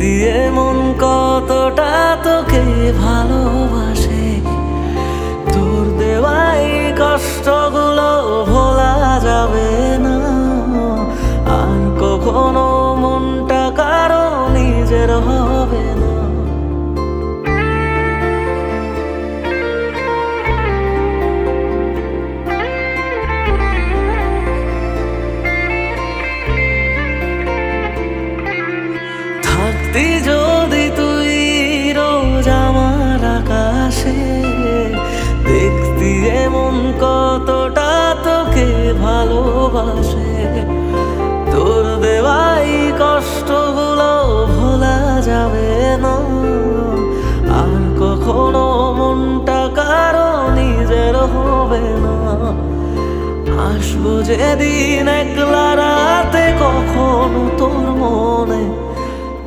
দিয়ে মন কতটা তোকে ভালোবাসে, তোর দেওয়াই কষ্টগুলো ভোলা যাবে না আর কখনো, মনটা কারো নিজের হবে না। থাকতি যদি তুই রোজ আমার আকাশে, দেখতি এমন কতটা তোকে ভালোবাসে, তোর দেওয়াই কষ্টগুলো ভোলা যাবে না আর কখনো, মনটা কারো নিজের হবে না। আসবো যেদিন একলা রাতে কখনো তোর মনে,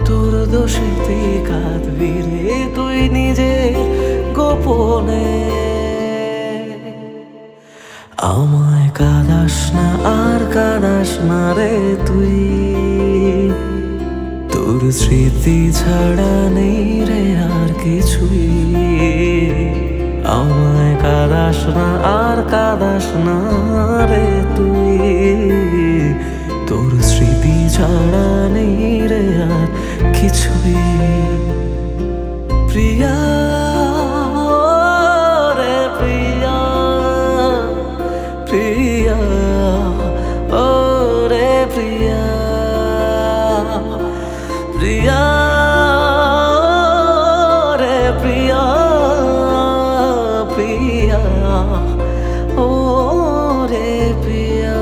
তোর দোষেতে কাঁদবি রে তুই নিজের গোপনে। আমায় কাঁদাস না আর কাঁদাস না রে তুই, তোর স্মৃতি ছাড়া নেই রে আর কিছুই। আমায় কাঁদাস না আর কাঁদাস না রে তুই, তোর স্মৃতি ছাড়া নেই রে আর কিছুই। প্রিয়া রে প্রিয়া, প্রিয়া ও রে প্রিয়া, প্রিয়া রে প্রিয়া, প্রিয়া ও রে প্রিয়া।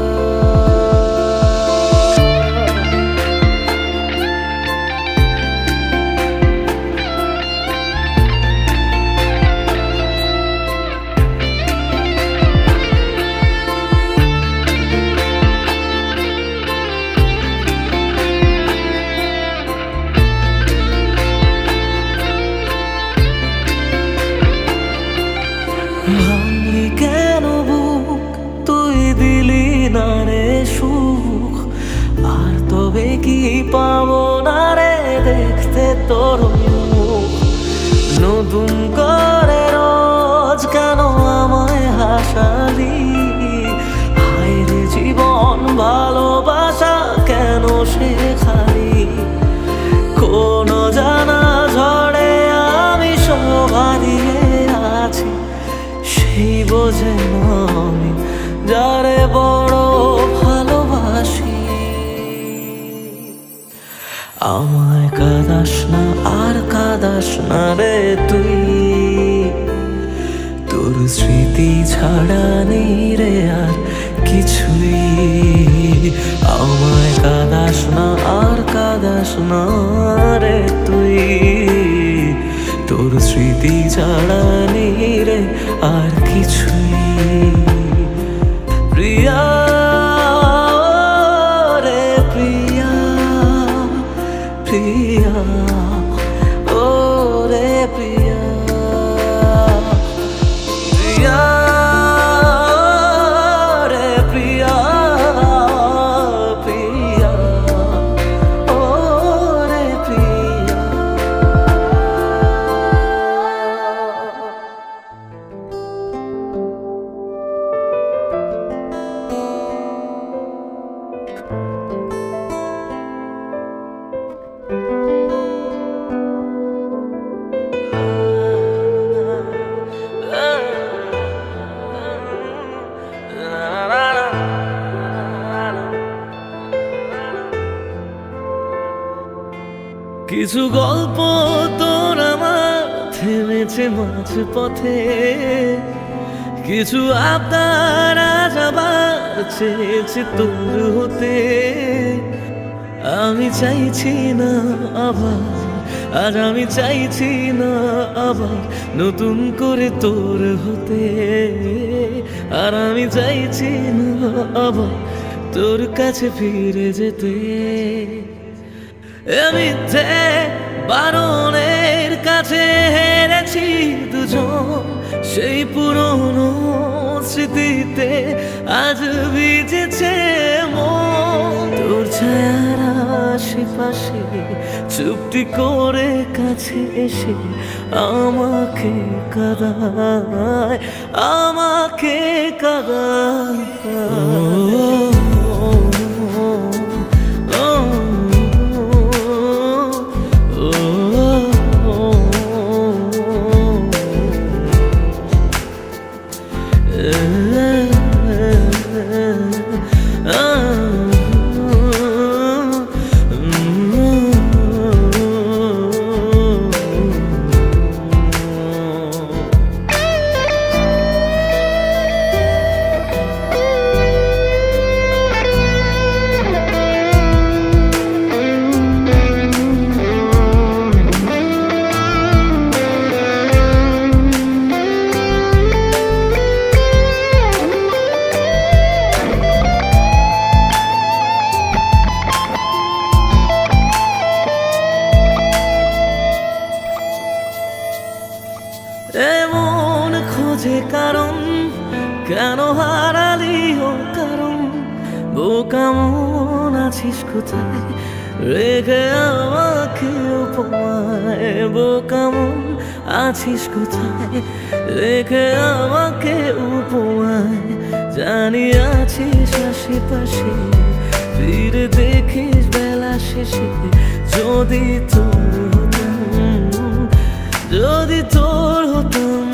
ভাঙলি কেন বুক, তুই দিলি না রে সুখ, আর তবে কি পাবো না রে দেখতে তোর মুখ। নতুন করে রোজ কেন আমায় হাসালি, হায় রে জীবন ভালোবাসা কেন শেখালি। কোন জানা ঝড়ে আমি সব হারিয়ে আছি, সেই বোঝে না আমি যারে বড় ভালোবাসি। আমায় কাঁদাস না আর কাঁদাস না রে তুই, তোর স্মৃতি ছাড়া নেই রে আর কিছুই। আমায় কাঁদাস না আর কাঁদাস না রে তুই, তোর স্মৃতি ছাড়া নেই রে আর কিছুই। প্রিয়া রে প্রিয়া, প্রিয়া ও রে প্রিয়া, প্রিয়া রে প্রিয়া, প্রিয়া ও রে প্রিয়া। কিছু গল্প তোর আমার থেমেছে মাঝ পথে, কিছু আবদার আজ আবার চেয়েছে তোর হতে। আমি চাইছি না আবার, আজ আমি চাইছি না আবার নতুন করে তোর হতে। আর আমি চাইছি না আবার তোর কাছে ফিরে যেতে। মিথ্যে বারণের কাছে হেরেছি দুজন, সেই পুরনো স্মৃতিতে আজ ভিজেছে মন। তোর ছায়ার আশেপাশে চুপটি করে কাছে এসে আমাকে কাঁদায়, আমাকে কাঁদায়। এমন খোঁজে কারণ, কেন হারালি ও কারণ, বোকা মন আছিস কোথায়, রেখে আমাকে উপমায়। বোকা মন আছিস কোথায়, রেখে আমাকে উপমায়। জানি আছিস আশেপাশে, ফিরে দেখিস বেলা শেষে। যদি তোর হতাম, যদি তোর হতাম।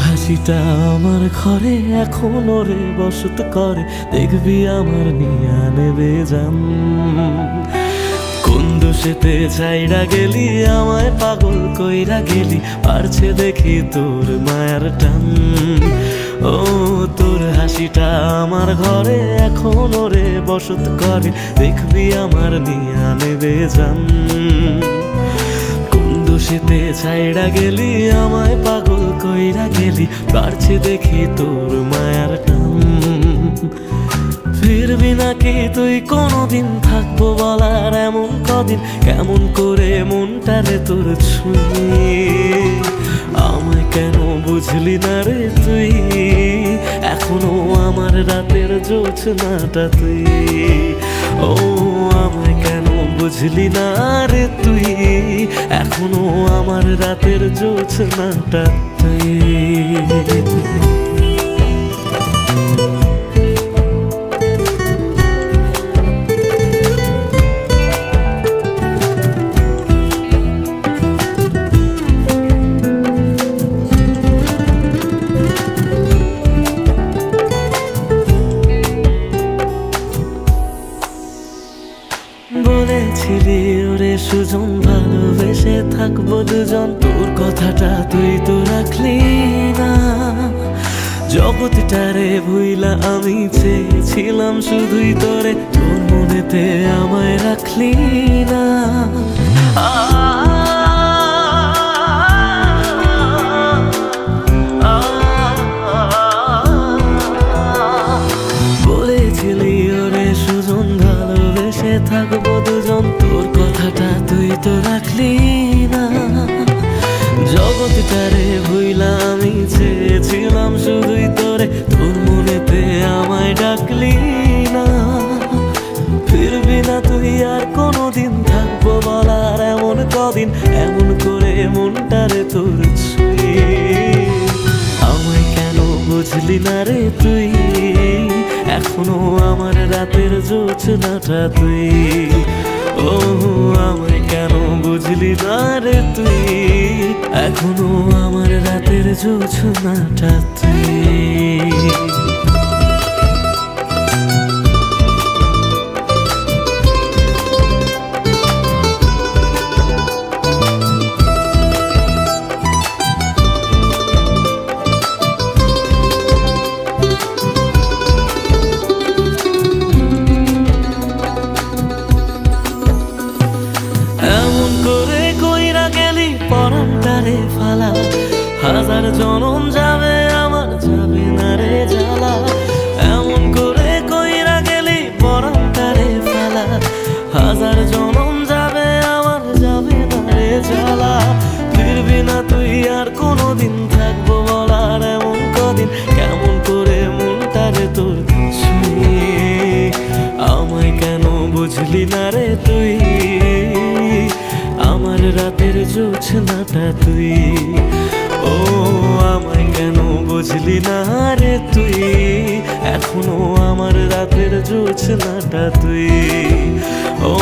হাসিটা আমার ঘরে এখনো রে বসত করে, দেখবি আমার নিয়া নেবে জান। কোন দোষেতে ছাইড়া গেলি, আমায় পাগল কইরা গেলি, পারছে দেখি তোর মায়ার টান। ও তোর হাসিটা আমার ঘরে এখনো রে বসত করে, দেখবি আমার নিয়া নেবে জান। দোষেতে ছাইড়া গেলি, আমায় পাগল কইরা গেলি, পারছে দেখি তোর মায়ার টান। ফিরবি নাকি তুই কোনদিন, থাকবো বলার এমন কদিন, কেমন করে মনটারে তোর ছুঁয়ে। আমায় কেন বুঝলি না রে তুই, এখনো আমার রাতের জোছনাটা তুই। ও আমায় কেন বুঝলি না রে তুই, এখনো আমার রাতের জোছনাটা তুই। বলেছিলি ওরে সুজন, ভালোবেসে থাকবো দুজন, তোর কথাটা তুই তো রাখলি না। জগৎটারে ভুইলা আমি চেয়েছিলাম শুধুই তোরে, তোর মনেতে আমায় রাখলি না। বলেছিলি ওরে সুজন, ভালোবেসে থাকবো দুজন, তোর কথাটা তুই তো রাখলি না। জগৎটারে ভুইলা আমি চেয়েছিলাম শুধুই তোরে, তোর মনেতে আমায় ডাকলি না। ফিরবি না তুই আর কোনদিন, থাকবো বলার এমন বুঝলি না রে তুই, এখনো আমার রাতের জোছনাটা তুই। ও আমায় কেন বুঝলি না রে তুই, এখনো আমার রাতের জোছনাটা তুই। পরান্তারে ফালা, হাজার জনম যাবে আমার যাবে না রে জ্বালা। এমন করে কইরা গেলি পরান্তারে ফালা, হাজার জনম যাবে আমার যাবে না রে জ্বালা। ফিরবি না তুই আর কোনোদিন, থাকবো বলার এমন কদিন, কেমন করে মনটারে তোর ছুঁয়ে। আমায় কেন বুঝলি না রে তুই, আমার রাতের জোছনাটা তুই। ও আমায় কেন বুঝলি না রে তুই, এখনো আমার রাতের জোছনাটা তুই। ও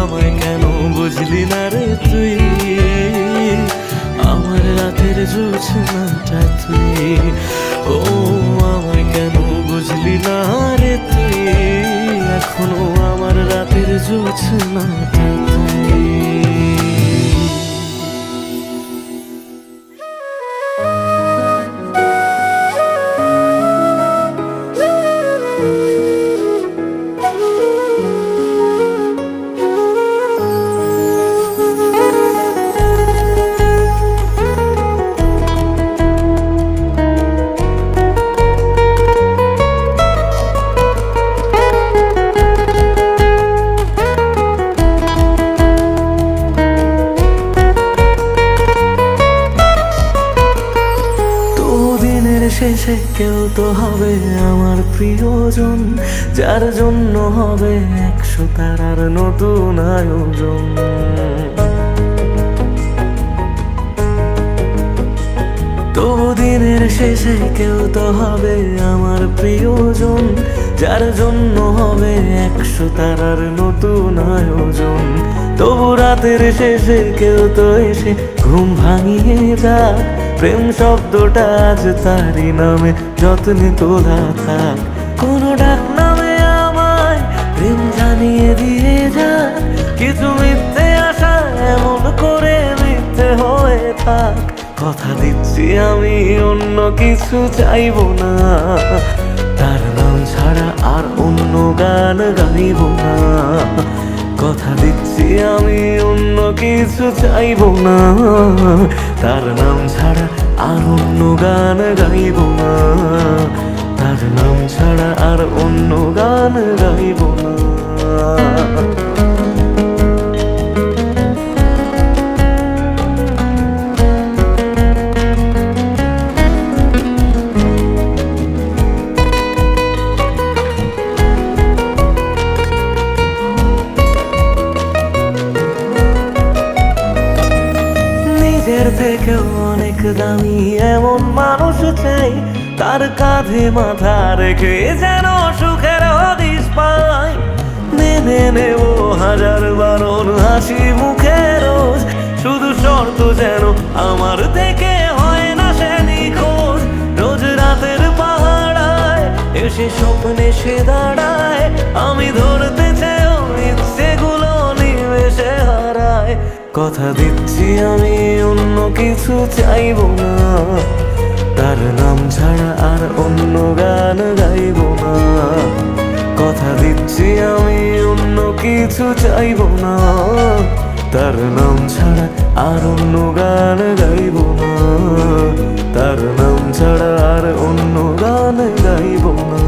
আমায় কেন বুঝলি না রে তুই, আমার রাতের জোছনাটা তুই। ও আমায় কেন বুঝলি না রে তুই, এখনো আমার রাতের জোছনাটা তুই। শেষে কেউ তো হবে আমার প্রিয়জন, যার জন্য হবে 100 তারার নতুন আয়োজন। তবু দিনের শেষে কেউ তো হবে আমার প্রিয়জন, যার জন্য হবে 100 তারার নতুন আয়োজন। তবু রাতের শেষে কেউ তো এসে ঘুম ভাঙিয়ে যাক, প্রেম শব্দটা আজ তারই নামে যত্নে তোলা থাক। কোনো ডাক নামে আমায় প্রেম জানিয়ে দিয়ে যাক, কিছু মিথ্যে আশা এমন করে মিথ্যে হয়ে থাক। কথা দিচ্ছি আমি অন্য কিছু চাইব না, তার নাম ছাড়া আর অন্য গান গাইব না। কথা দিচ্ছি আমি অন্য কিছু চাইব না, তার নাম ছাড়া আর অন্য গান গাইব না। তার নাম ছাড়া আর অন্য গান গাইব না। নিজের থেকেও অনেক দামি এমন মানুষ চাই, তার কাঁধে মাথা রেখে যেন সুখের হদিশ পাই। মেনে নেব হাজার বারণ হাসি মুখে রোজ, শুধু শর্ত যেন আমার থেকে হয় না সে নিখোঁজ। রোজ রাতের পাহাড়ায় এসে স্বপ্নে সে দাঁড়ায়, আমি ধরতে চেয়েও ইচ্ছেগুলো নিমেষে হারায়। কথা দিচ্ছি আমি অন্য কিছু চাইব না, তার নাম ছাড়া আর অন্য গান গাইব না। কথা দিচ্ছি আমি অন্য কিছু চাইব না, তার নাম ছাড়া আর অন্য গান গাইব না। তার নাম ছাড়া আর অন্য গান গাইব না।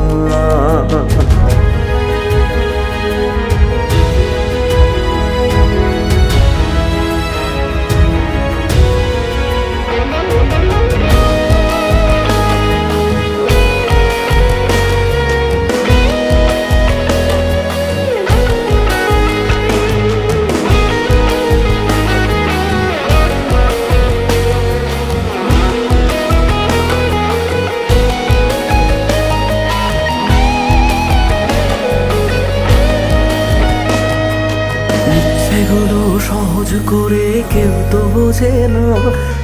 রোজ করে কেউ তো বোঝে না,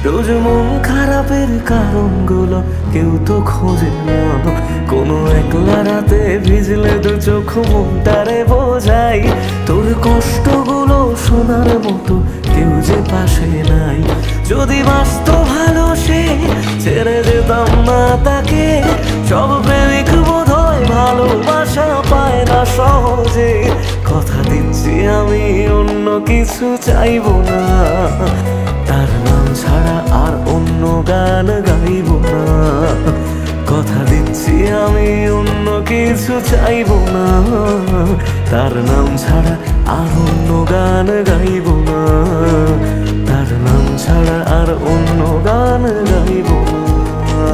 রোজ মন খারাপের কারণগুলো কেউ তো খোঁজে না। কোনো একলা রাতে ভিজলে দু চোখ মনটারে বোঝাই, তোর কষ্টগুলো শোনার মতো কেউ যে পাশে নাই। যদি বাঁচত ভালো সে ছেড়ে যেতাম না তাকে, সব প্রেমিক বোধহয় ভালোবাসা পায় না সহজে। কথা দিচ্ছি আমি অন্য কিছু চাইব না, তার নাম ছাড়া আর অন্য গান গাইব না। কথা দিচ্ছি আমি অন্য কিছু চাইব না, তার নাম ছাড়া আর অন্য গান গাইব না। তার নাম ছাড়া আর অন্য গান গাইব না।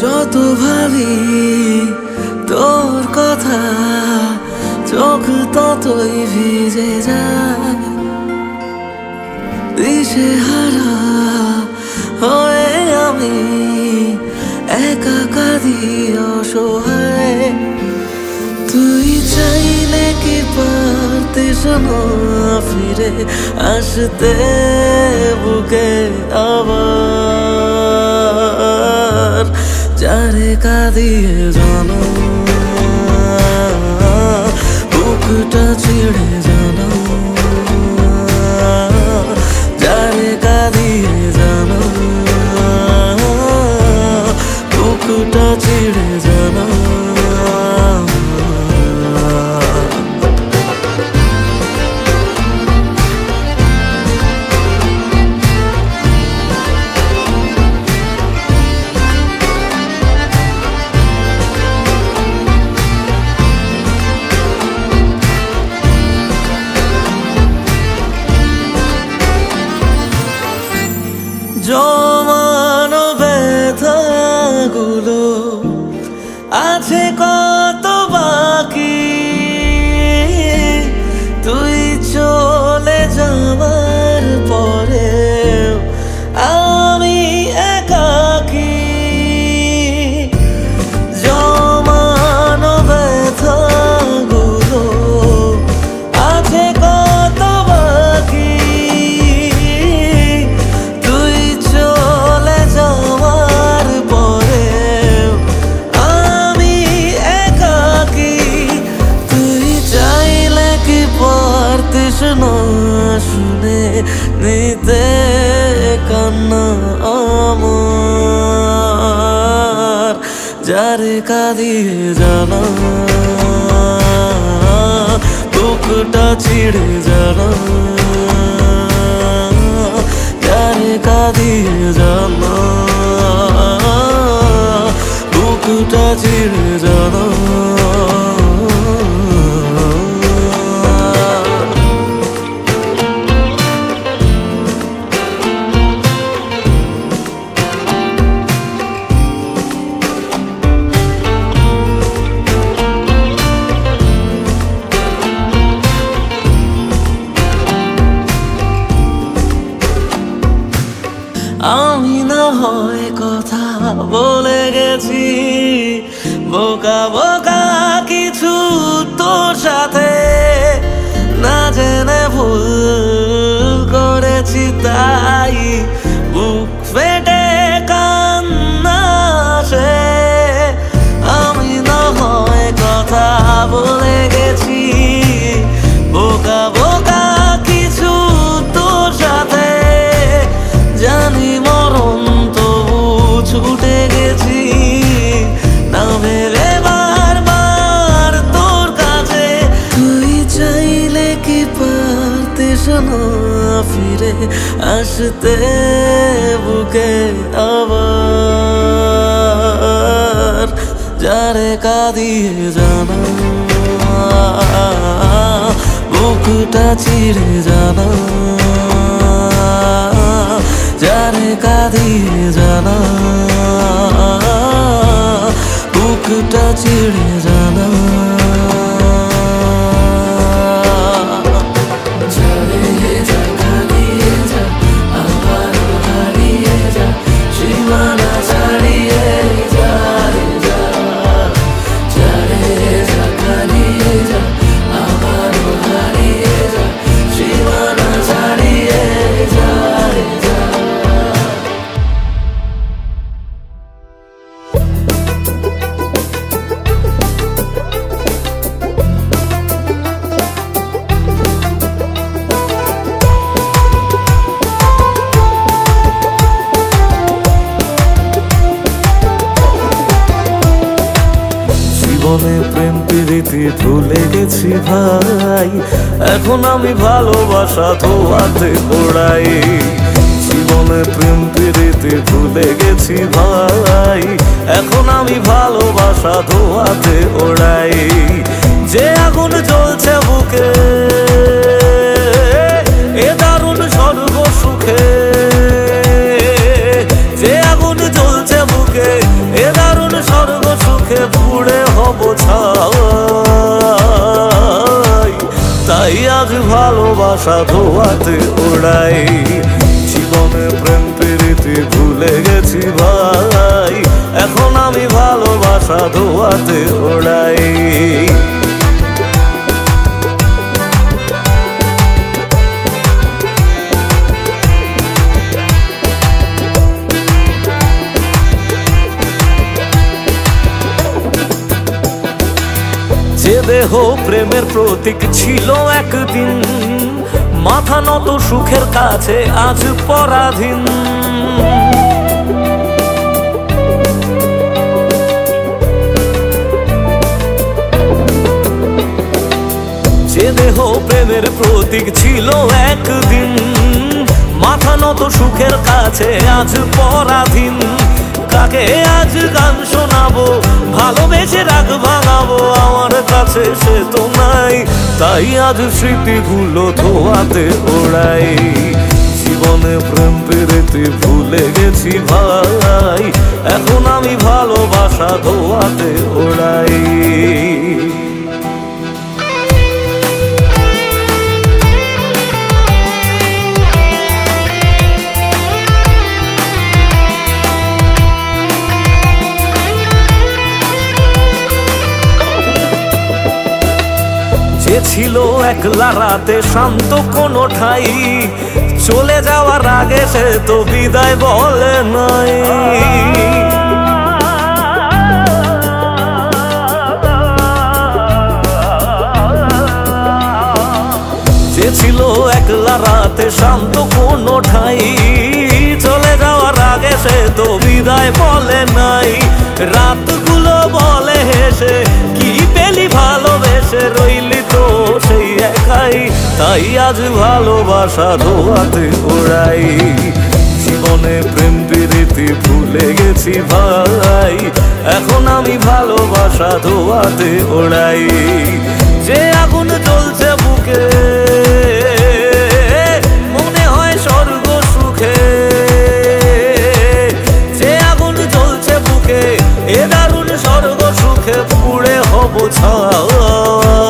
যত ভাবি তোর কথা চোখ ততই ভিজে যায়, দিশেহারা হয়ে আমি একা কাঁদি অসহায়। তুই চাইলে কি পারতিস না ফিরে আসতে বুকে আবার, যারে কাঁদিয়ে জানো বুকটা ছিঁড়ে জানো, যারে কাঁদিয়ে জানো বুকটা ছিঁড়ে জানো। জমানো ব্যথাগুলো আছে কত বাকি, তুই চলে যাবার পরে আমি একাকী। জমানো ব্যথাগুলো আছে কত বাকি, শুনে নিতে কান্না আমার, যারে কাঁদিয়ে জানা বুকটা ছিঁড়ে জানা, যারে কাঁদিয়ে জানা বুকটা ছিঁড়ে জানা। আমি না হয় কথা বলে গেছি বোকা বোকা কিছু তোর সাথে, না জেনে ভুল করেছি তাই বুক ফেটে কান্না আসে। আমি না হয় কথা বলে গেছি বোকা বোকা কিছু তোর সাথে, জানি মরণ তবু ছুটে গেছি না ভেবে বারবার তোর কাছে। তুই চাইলে কি পারতিস না ফিরে আসতে বুকে আবার, যারে কাঁদিয়ে জানা বুকটা ছিঁড়ে জানা, যারে কাঁদিয়ে জানা বুকটা চিড়ে জানা জীবনে প্রেম প্রীতি ভুলে গেছি ভাই, এখন আমি ভালোবাসা ধোয়াতে ওড়াই। জীবনে প্রেম প্রীতি ভুলে গেছি ভাই, এখন আমি ভালোবাসা ধোয়াতে ওড়াই। যে আগুন জ্বলছে বুকে এ দারুণ স্বর্গ সুখে, যে আগুন জ্বলছে বুকে এ দারুণ স্বর্গ সুখে পুড়ে হব ছাই। তাই আজ ভালোবাসা ধোয়াতে ওড়াই। জীবনে প্রেম প্রীতি ভুলে গেছি ভাই, এখন আমি ভালোবাসা ধোয়াতে ওড়াই। যে দেহ প্রেমের প্রতীক ছিল একদিন, মাথা নত সুখের কাছে আজ পরাধীন। যে দেহ প্রেমের প্রতীক ছিল একদিন, মাথা নত সুখের কাছে আজ পরাধীন। কাকে আজ গান শোনাবো, ভালোবেসে রাগ ভাঙাবো, আমার কাছে সে তো নাই। তাই আজ স্মৃতিগুলো ধোয়াতে ওড়াই। জীবনে প্রেম প্রীতি ভুলে গেছি ভাই, এখন আমি ভালোবাসা ধোয়াতে ওড়াই। যে ছিল একলা রাতে শান্ত কোনো ঠাই, চলে যাওয়ার আগে সে তো বিদায় বলে নাই। যে ছিল একলা রাতে শান্ত কোনো ঠাই, চলে যাওয়ার আগে সে তো বিদায় বলে নাই। রাতগুলো বলে হেসে কি পেলি ভালোবেসে, রইলি তো সেই একাই। তাই আজ ভালোবাসা ধোয়াতে ওড়াই। জীবনে প্রেম প্রীতি ভুলে গেছি ভাই, এখন আমি ভালোবাসা ধোয়াতে ওড়াই। যে আগুন জ্বলছে বুকে মনে হয় স্বর্গ সুখে, যে আগুন জ্বলছে বুকে এ দারুণ স্বর্গ সুখে পুড়ে হব ছাই।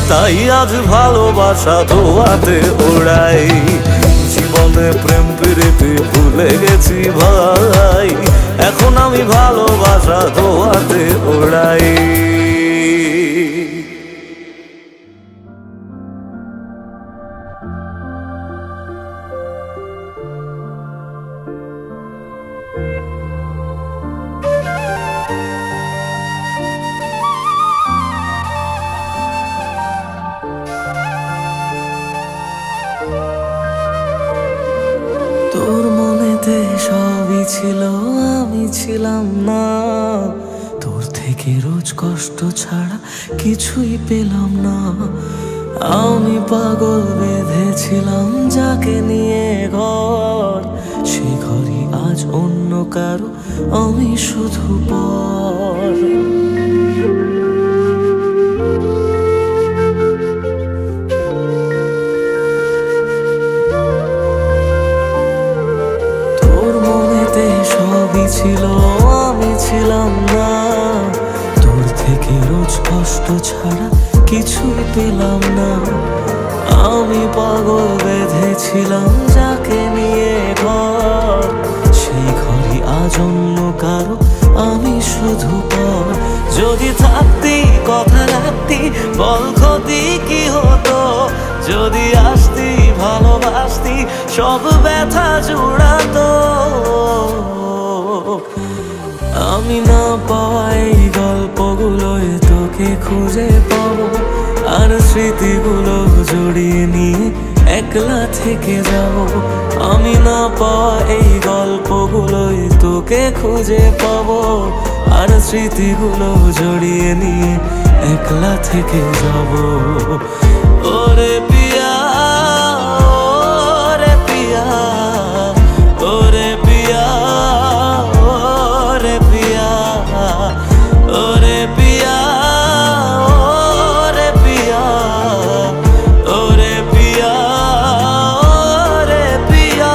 তাই আজ ভালোবাসা ধোয়াতে ওড়াই। জীবনে প্রেম প্রীতি ভুলে গেছি ভাই, এখন আমি ভালোবাসা ধোয়াতে ওড়াই। তোর মনেতে সবই ছিল, আমি ছিলাম না। তোর থেকে রোজ কষ্ট ছাড়া কিছুই পেলাম না। আমি পাগল বেঁধেছিলাম যাকে নিয়ে ঘর, সে ঘরই আজ অন্য কারো, আমি শুধু পর। ছিল আমি ছিলাম কষ্ট ছাড়া কিছুই পেলাম না। আমি পাগল বেঁধেছিলাম যাকে নিয়ে ঘর, সেই ঘরই আজ অন্য কারো, আমি শুধু পর। যদি থাকতি কথা রাখতি বল ক্ষতি কি হতো, যদি আসতি ভালোবাসতি সব ব্যথা জুড়াতো। আমি না পাওয়া এই গল্পগুলোয় তোকে খুঁজে পাবো, আর স্মৃতিগুলো জড়িয়ে নিয়ে একলা থেকে যাব। আমি না পাওয়া এই গল্পগুলোয় তোকে খুঁজে পাবো, আর স্মৃতিগুলো জড়িয়ে নিয়ে একলা থেকে যাব। ওরে পিয়া, ওরে পিয়া, ওরে পিয়া, ওরে পিয়া, ওরে পিয়া, ওরে পিয়া, ওরে পিয়া, ওরে পিয়া।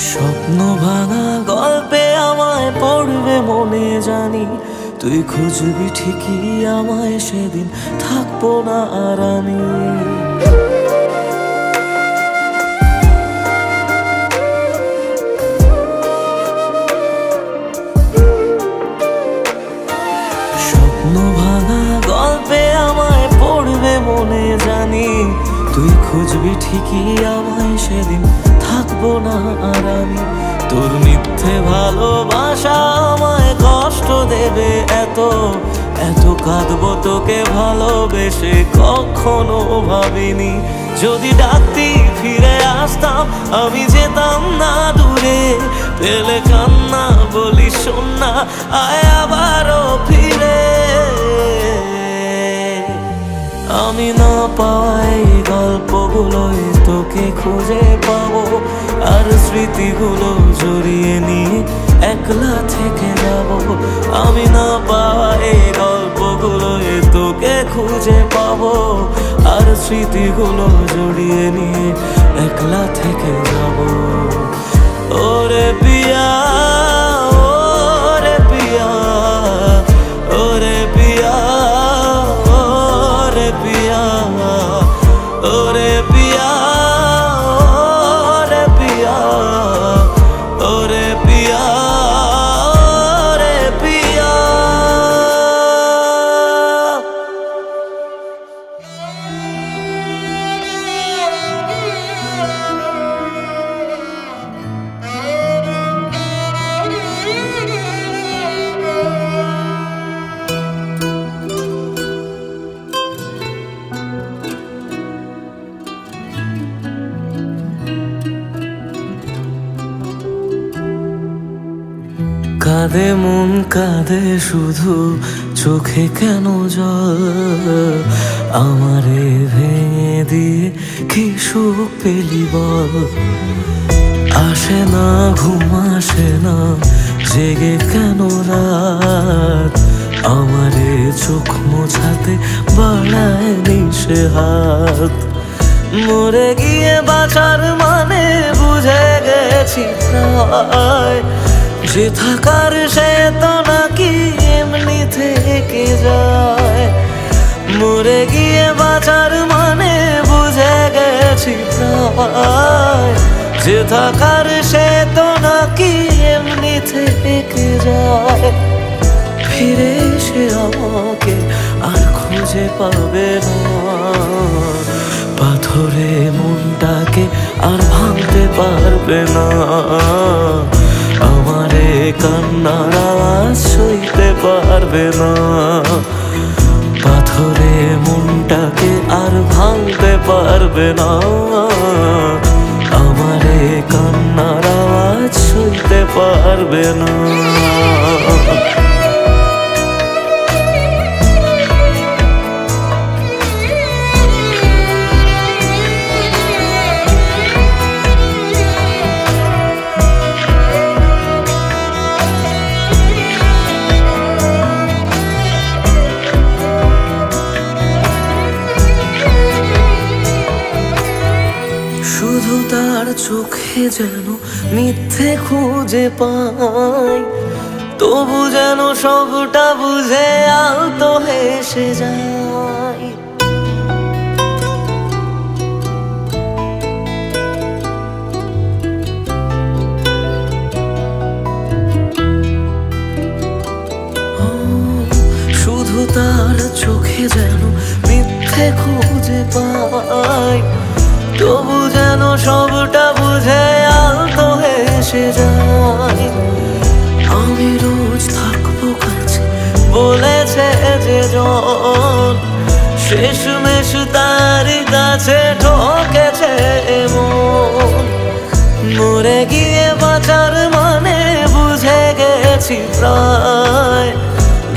স্বপ্ন ভাঙা গল্পে আমায় পড়বে মনে জানি, তুই খুঁজবি ঠিকই আমায়, সেদিন থাকবো না আর আমি। স্বপ্ন ভাঙা গল্পে আমায় পড়বে মনে জানি, তুই খুঁজবি ঠিকই আমায়, সেদিন থাকবো না আর আমি। তোর মিথ্যে ভালোবাসা আমায় কষ্ট দেবে এত, এত কাঁদবো তোকে ভালোবেসে কখনো ভাবিনি। যদি ডাকতি ফিরে আসতাম, আমি যেতাম না দূরে, পেলে কান্না বলি শোন না, আয় আবারও ফিরে। আমি না পাওয়াই গল্পগুলোয় তোকে খুঁজে পাবো, আর স্মৃতিগুলো জড়িয়ে নিয়ে একলা থেকে যাব। আমি না পাওয়াই গল্পগুলোয় তোকে খুঁজে পাবো, আর স্মৃতিগুলো জড়িয়ে নিয়ে একলা থেকে যাব। ওরে পিয়া, ওরে পিয়া, ওরে পিয়া, ওরে পিয়া, ওরে পিয়া, ওরে পিয়া, ওরে পিয়া, ওরে পিয়া। কাঁদে মন কাঁদে শুধু, চোখে কেন জল, আমারে ভেঙে দিয়ে কি সুখ পেলি বল। আসে না ঘুম আসে না, জেগে কেন রাত, আমারে চোখ মোছাতে বাড়ায় নিশে হাত। মরে গিয়ে বাঁচার মানে বুঝে গেছি প্রায়, যে থাকার সে তো নাকি এমনি থেকে যায়। মরে গিয়ে বাঁচার মানে বুঝে গেছি প্রায়, যে থাকার সে তো নাকি এমনি থেকে যায়। ফিরে এসে আমাকে আর খুঁজে পাবে না, পাথরে মনটাকে আর ভাঙতে পারবে না। আমারে কান্নার আওয়াজ সইতে পারবে না, পাথরে মনটাকে আর ভাঙতে পারবে না। আমারে কান্নার আওয়াজ সইতে পারবে না। তার চোখে যেন মিথ্যে খুঁজে পাই, তবু যেন সবটা বুঝে আলতো হেসে যায়। শুধু তার চোখে যেন মিথ্যে খুঁজে পাই, তবু যেন সবটা বুঝে আলতো হেসে যায়। আমি রোজ থাকবো কাছে বলেছে যে জন, শেষমেশ তারই কাছে ঠকেছে মন। মরে গিয়ে বাঁচার মানে বুঝে গেছি প্রায়,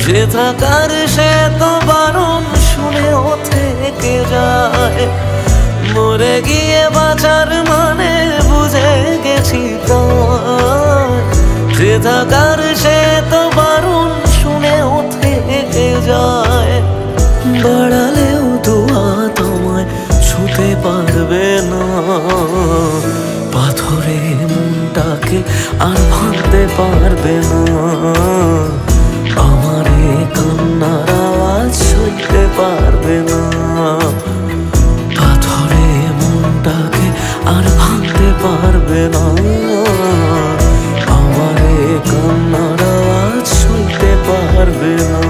যে থাকার সে তো বারণ শুনেও থেকে যায়। মরে গিয়ে বাঁচার মানে বুঝে গেছি প্রায়, যে থাকার সে তো বারণ শুনেও থেকে যায়। বাড়ালেও দোয়া তোমায় ছুতে পারবে না, পাথরে মনটাকে আর ভাঙতে পারবে না। আমার কান্নার আওয়াজ সইতে পারবে না, পাথরে মনটাকে আর ভাঙতে পারবে না। আমার কান্নার আওয়াজ সইতে পারবে না।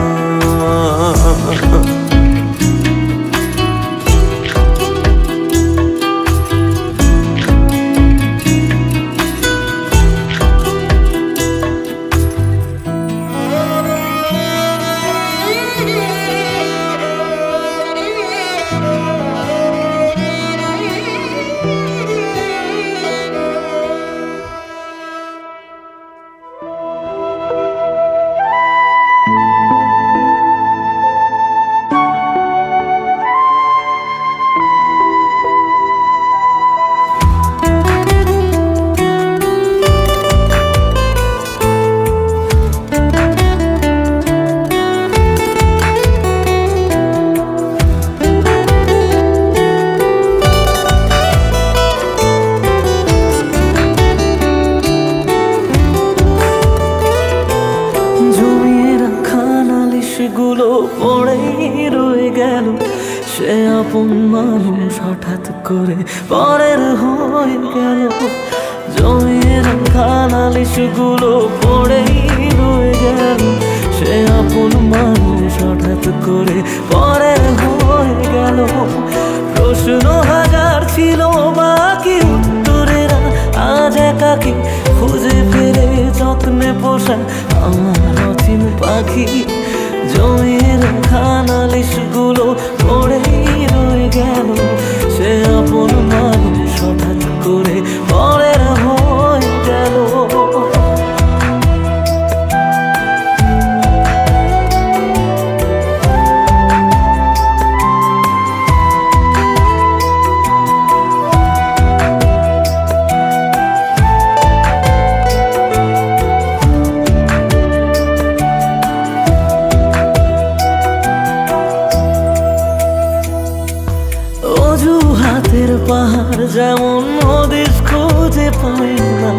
গুলো পড়েই রয়ে গেল, সে আপন মানুষ হঠাৎ করে পরের হয়ে গেল। জমিয়ে রাখা নালিশ গুলো পড়েই রয়ে গেল, সে আপন মানুষ হঠাৎ করে পরের হয়ে গেল। প্রশ্ন হাজার ছিল বাকি উত্তরেরা আজ একাকি খুঁজে ফেরে যত্নে পোষা আমার অচিন পাখি। জমিয়ে রাখা নালিশ গুলো পড়েই রয়ে গেল, সে আপন মানুষ হঠাৎ করে পরের হয়ে গেল। অজুহাতের পাহাড় যেমন হদিস খুঁজে পাই না,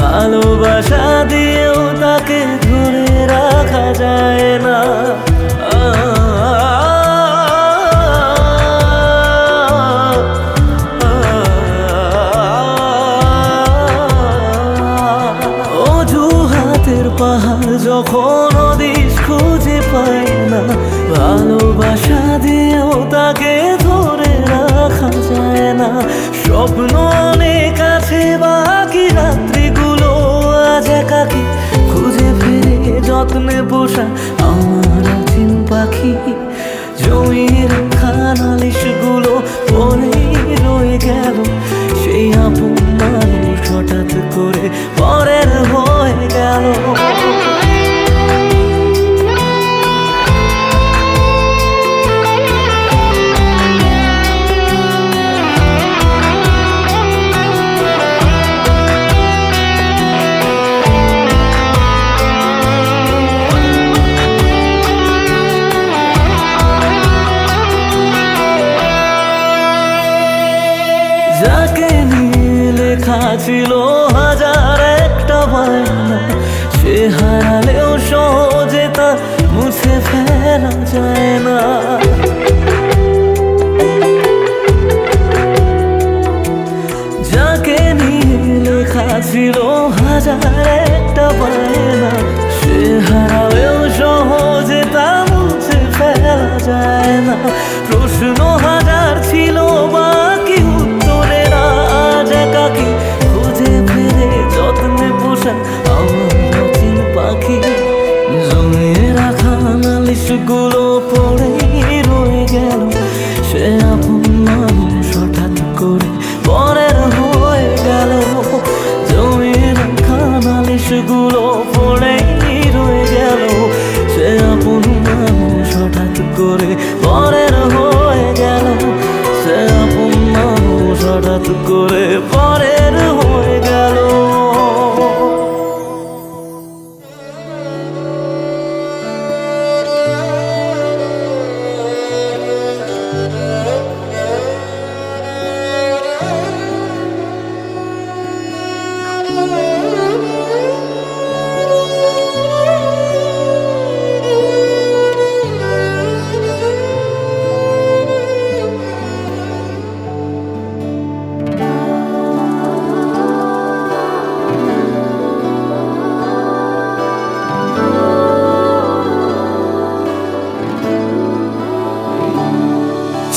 ভালোবাসা দিয়েও তাকে ধরে রাখা যায় না। অজুহাতের পাহাড় যখন হদিস খুঁজে পাই না, ভালোবাসা দিয়েও তাকে ধরে রাখা যায় না। স্বপ্ন অনেক আছে বাকি, রাত্রিগুলো আজ একাকি খুঁজে ফিরে যত্নে পোষা আমার অচিন পাখি। জমিয়ে রাখা নালিশ গুলো পড়েই রয়ে গেল, সেই আপন মানুষ হঠাৎ করে পরের হয়ে গেল। লেখা ছিল হাজার একটা বায়না, সে হারালেও সহজে তা মুছে ফেলা যায় না। যাকে নিয়ে লেখা ছিল হাজার একটা বায়না, সে হারালেও সহজে তা মুছে ফেলা যায় না। প্রশ্ন হাজার ছিল বাকি উত্তরের আজ একাকী খুঁজে ফিরে যত্নে পোষা আমার অচিন পাখি। জমিয়ে রাখা নালিশগুলো পড়েই রয়ে গেল, সে আপন মানুষ হঠাৎ করে পরের হয়ে গেল। জমিয়ে রাখা নালিশগুলো পড়েই রয়ে গেল, সে আপন মানুষ হঠাৎ করে পরের হয়ে গেল। সে আপন মানুষ হঠাৎ করে পরের হয়ে গেল।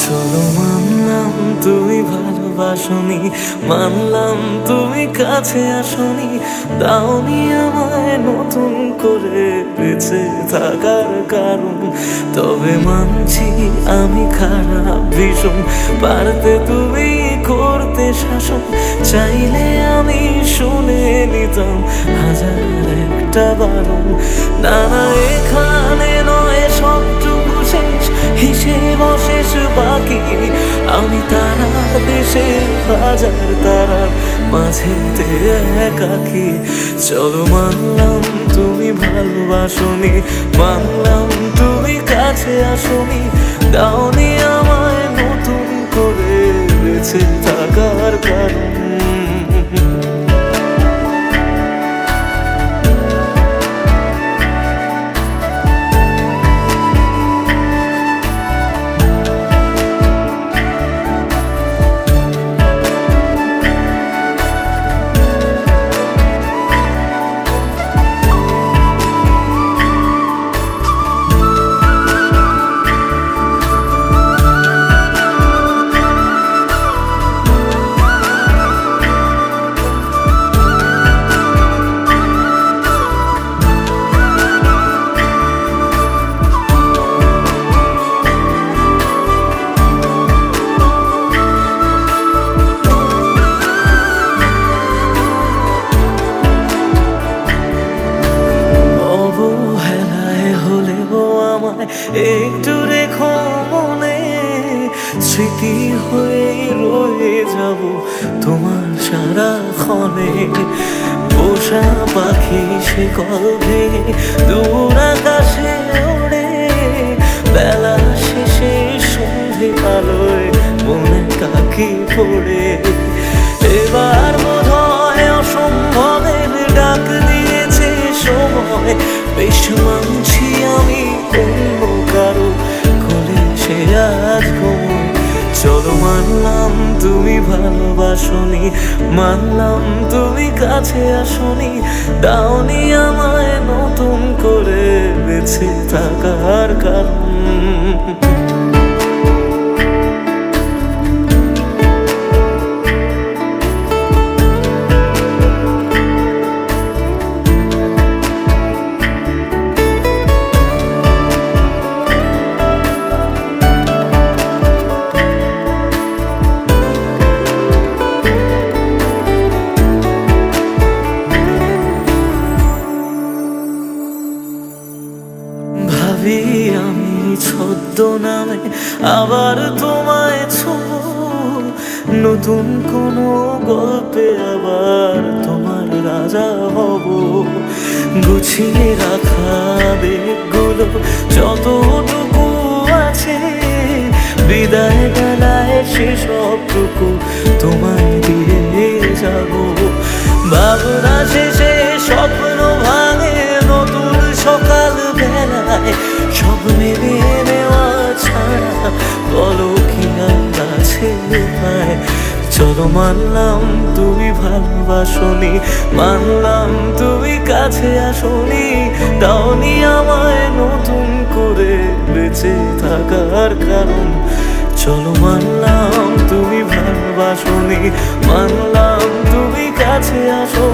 চলো মানলাম তুমি ভালোবাসনি, মানলাম তুমি কাছে আসনি, দাওনি আমায় নতুন করে বেঁচে থাকার কারণ। তবে মানছি আমি খারাপ ভীষণ, পারতে তুমি করতে শাসন, চাইলে আমি শুনে নিতাম হাজার একটা বারণ। না না এখানে নয় সবটুকু শেষ, হিসেব শেষ বাকি। আমি তারা দেশে হাজার তারার মাঝেতে একাকী। চলো মানলাম তুমি ভালোবাসনি, মানলাম তুমি কাছে আসনি, দাওনি আমায় নতুন করে বেঁচে থাকার কারণ। একটু রেখো মনে, স্মৃতি হয়ে রয়ে যাব তোমার সারাক্ষণে। পোষা পাখি সে কবে দূর আকাশে ওড়ে, বেলা শেষে সন্ধে আলোয় মনে কাকি পড়ে। এবার বোধ হয় অসম্ভবের ডাক দিয়েছে সময়, বেশ মানছি আমি অন্য কারো কোলে সে আজ ঘুমোয়। চলো মানলাম তুমি ভালোবাসনি, মানলাম তুমি কাছে আসনি, দাওনি আমায় নতুন করে বেঁচে থাকার কারণ। আমি ছদ্মনামে আবার তোমায় ছোঁব, নতুন কোনো গল্পে আবার তোমার রাজা হব। গুছিয়ে রাখা বেগগুলো যতটুকু আছে, বিদায় বেলায় সে সবটুকু তোমায় দিয়ে যাব। ভাবনা শেষে স্বপ্ন ভাঙে নতুন সকাল বেলায়, সব মেনে নেওয়া ছাড়া বলো কি আর আছে উপায়। চলো মানলাম তুমি ভালোবাসনি, মানলাম তুমি কাছে আসনি, দাওনি আমায় নতুন করে বেঁচে থাকার কারণ। চলো মানলাম তুমি ভালোবাসনি, মানলাম তুমি কাছে আসো